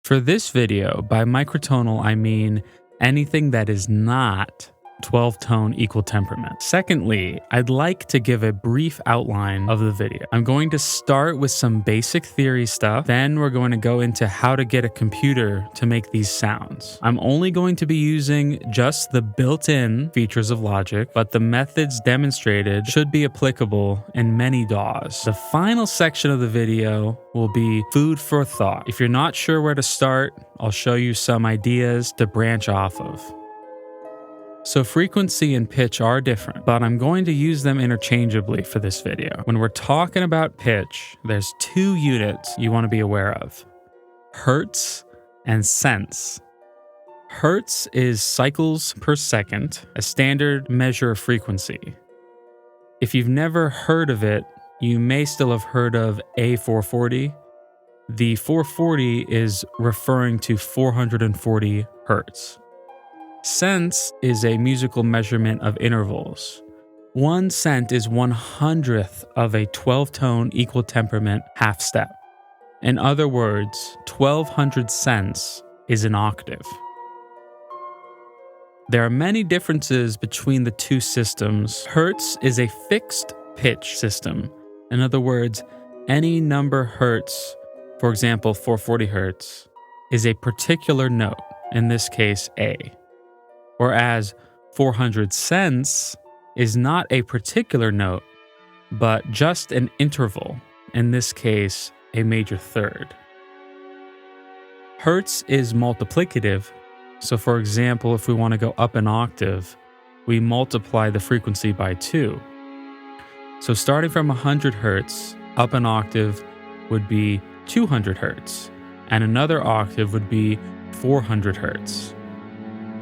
For this video, by microtonal I mean anything that is not 12-tone equal temperament. Secondly, I'd like to give a brief outline of the video. I'm going to start with some basic theory stuff, then we're going to go into how to get a computer to make these sounds. I'm only going to be using just the built-in features of Logic, but the methods demonstrated should be applicable in many DAWs. The final section of the video will be food for thought. If you're not sure where to start, I'll show you some ideas to branch off of. So frequency and pitch are different, but I'm going to use them interchangeably for this video. When we're talking about pitch, there's two units you want to be aware of: hertz and cents. Hertz is cycles per second, a standard measure of frequency. If you've never heard of it, you may still have heard of A440. The 440 is referring to 440 hertz. Cents is a musical measurement of intervals. 1 cent is 1/100th of a 12-tone equal temperament half step. In other words, 1200 cents is an octave. There are many differences between the two systems. Hertz is a fixed pitch system. In other words, any number hertz, for example 440 hertz, is a particular note, in this case A. Whereas 400 cents is not a particular note, but just an interval, in this case, a major third. Hertz is multiplicative, so for example, if we want to go up an octave, we multiply the frequency by 2. So starting from 100 hertz, up an octave would be 200 hertz, and another octave would be 400 hertz.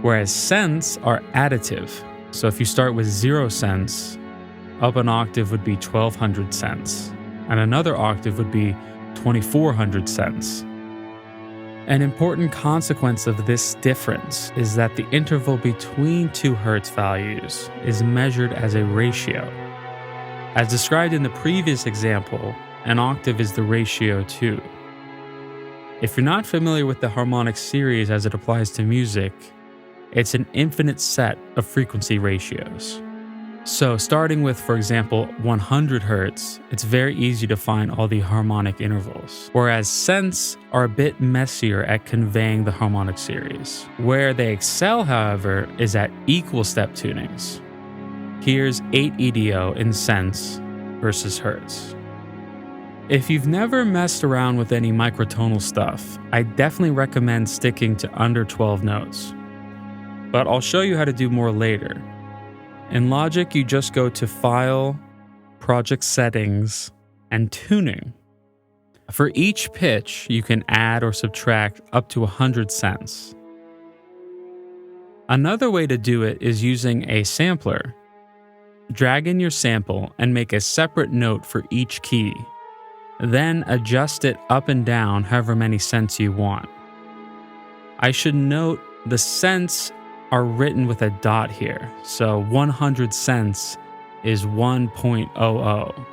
Whereas cents are additive. So if you start with 0 cents, up an octave would be 1200 cents, and another octave would be 2400 cents. An important consequence of this difference is that the interval between two hertz values is measured as a ratio. As described in the previous example, an octave is the ratio 2. If you're not familiar with the harmonic series as it applies to music, it's an infinite set of frequency ratios. So starting with, for example, 100 hertz, it's very easy to find all the harmonic intervals. Whereas cents are a bit messier at conveying the harmonic series. Where they excel, however, is at equal step tunings. Here's 8 EDO in cents versus hertz. If you've never messed around with any microtonal stuff, I definitely recommend sticking to under 12 notes. But I'll show you how to do more later. In Logic, you just go to File, Project Settings, and Tuning. For each pitch, you can add or subtract up to 100 cents. Another way to do it is using a sampler. Drag in your sample and make a separate note for each key. Then adjust it up and down however many cents you want. I should note the cents are written with a dot here, so 100 cents is 1.00.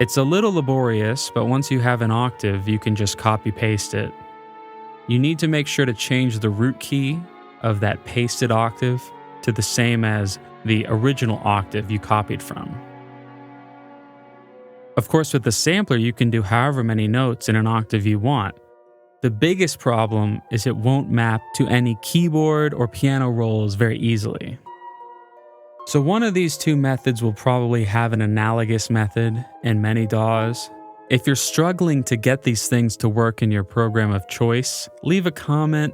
It's a little laborious, but once you have an octave, you can just copy-paste it. You need to make sure to change the root key of that pasted octave to the same as the original octave you copied from. Of course, with the sampler, you can do however many notes in an octave you want. The biggest problem is it won't map to any keyboard or piano rolls very easily. So one of these two methods will probably have an analogous method in many DAWs. If you're struggling to get these things to work in your program of choice, leave a comment.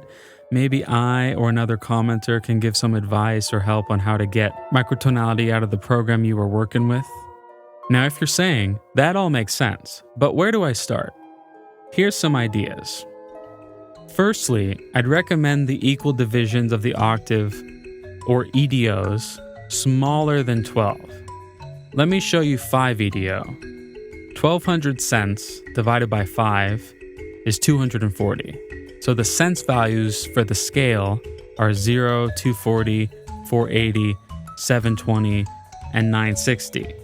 Maybe I or another commenter can give some advice or help on how to get microtonality out of the program you are working with. Now, if you're saying, that all makes sense, but where do I start? Here's some ideas. Firstly, I'd recommend the equal divisions of the octave, or EDOs, smaller than 12. Let me show you 5 EDO. 1200 cents divided by 5 is 240. So the cents values for the scale are 0, 240, 480, 720, and 960.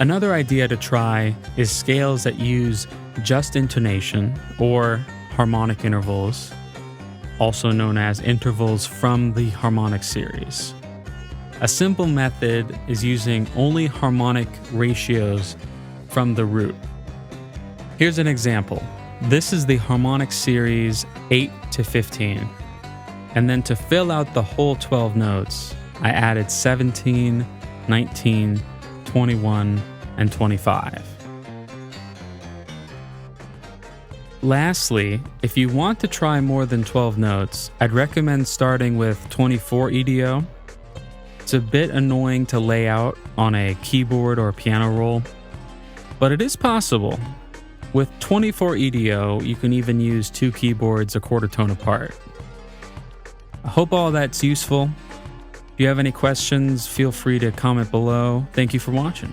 Another idea to try is scales that use just intonation or harmonic intervals, also known as intervals from the harmonic series. A simple method is using only harmonic ratios from the root. Here's an example. This is the harmonic series 8 to 15. And then to fill out the whole 12 notes, I added 17, 19, 21, and 25. Lastly, if you want to try more than 12 notes, I'd recommend starting with 24 EDO. It's a bit annoying to lay out on a keyboard or piano roll, but it is possible. With 24 EDO, you can even use 2 keyboards a quarter tone apart. I hope all that's useful. If you have any questions, feel free to comment below. Thank you for watching.